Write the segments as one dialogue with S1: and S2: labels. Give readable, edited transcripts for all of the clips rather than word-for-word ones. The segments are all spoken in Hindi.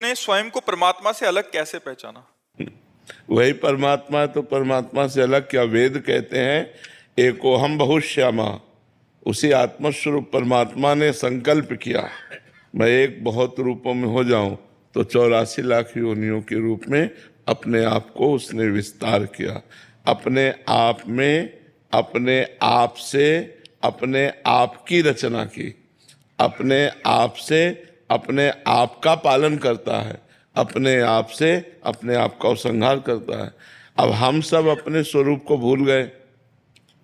S1: ने स्वयं को परमात्मा से अलग कैसे पहचाना?
S2: वही परमात्मा है तो परमात्मा से अलग क्या? वेद कहते हैं एकोहम बहुश्यामा। उसी आत्मस्वरूप परमात्मा ने संकल्प किया मैं एक बहुत रूपों में हो जाऊं, तो 84 लाख योनियों के रूप में अपने आप को उसने विस्तार किया। अपने आप में, अपने आप से, अपने आप की रचना की, अपने आप से अपने आप का पालन करता है, अपने आप से अपने आप का उपसंहार करता है। अब हम सब अपने स्वरूप को भूल गए,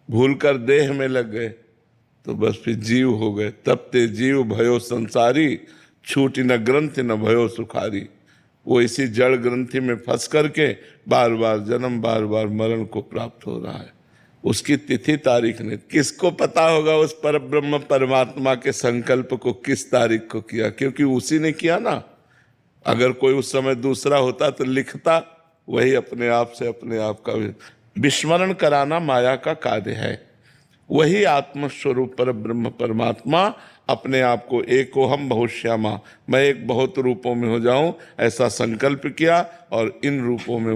S2: भूल कर देह में लग गए, तो बस फिर जीव हो गए। तब ते जीव भयो संसारी, छूटी न ग्रंथि न भयो सुखारी। वो इसी जड़ ग्रंथि में फंस करके बार बार जन्म, बार बार मरण को प्राप्त हो रहा है। उसकी तिथि तारीख ने किसको पता होगा? उस पर ब्रह्म परमात्मा के संकल्प को किस तारीख को किया, क्योंकि उसी ने किया ना। अगर कोई उस समय दूसरा होता तो लिखता। वही अपने आप से अपने आप का विस्मरण कराना माया का कार्य है। वही आत्मस्वरूप पर ब्रह्म परमात्मा अपने आप को एकोहम बहुश्यामा, मैं एक बहुत रूपों में हो जाऊं, ऐसा संकल्प किया। और इन रूपों में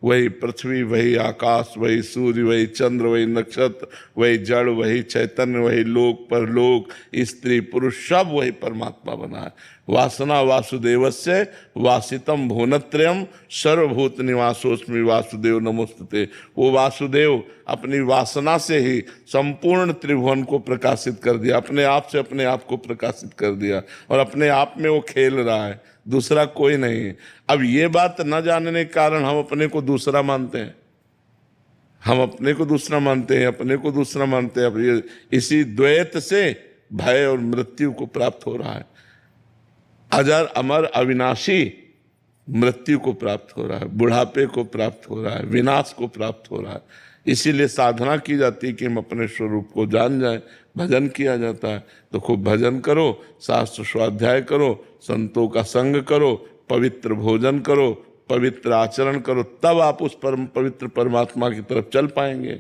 S2: वही पृथ्वी, वही आकाश, वही सूर्य, वही चंद्र, वही नक्षत्र, वही जड़, वही चैतन्य, वही लोक परलोक, स्त्री पुरुष, सब वही परमात्मा बना है। वासना वासुदेवस्य वासितम भुवनत्रयम् सर्वभूत निवासोस्मि वासुदेव नमोस्तुते। वो वासुदेव अपनी वासना से ही संपूर्ण त्रिभुवन को प्रकाशित कर दिया, अपने आप से अपने आप को प्रकाशित कर दिया, और अपने आप में वो खेल रहा है, दूसरा कोई नहीं है। अब ये बात न जानने के कारण हम अपने को दूसरा मानते हैं, हम अपने को दूसरा मानते हैं, अपने को दूसरा मानते हैं। अब ये इसी द्वैत से भय और मृत्यु को प्राप्त हो रहा है। अजर अमर अविनाशी मृत्यु को प्राप्त हो रहा है, बुढ़ापे को प्राप्त हो रहा है, विनाश को प्राप्त हो रहा है। इसीलिए साधना की जाती है कि हम अपने स्वरूप को जान जाएं। भजन किया जाता है तो खूब भजन करो, शास्त्र स्वाध्याय करो, संतों का संग करो, पवित्र भोजन करो, पवित्र आचरण करो, तब आप उस परम पवित्र परमात्मा की तरफ चल पाएंगे।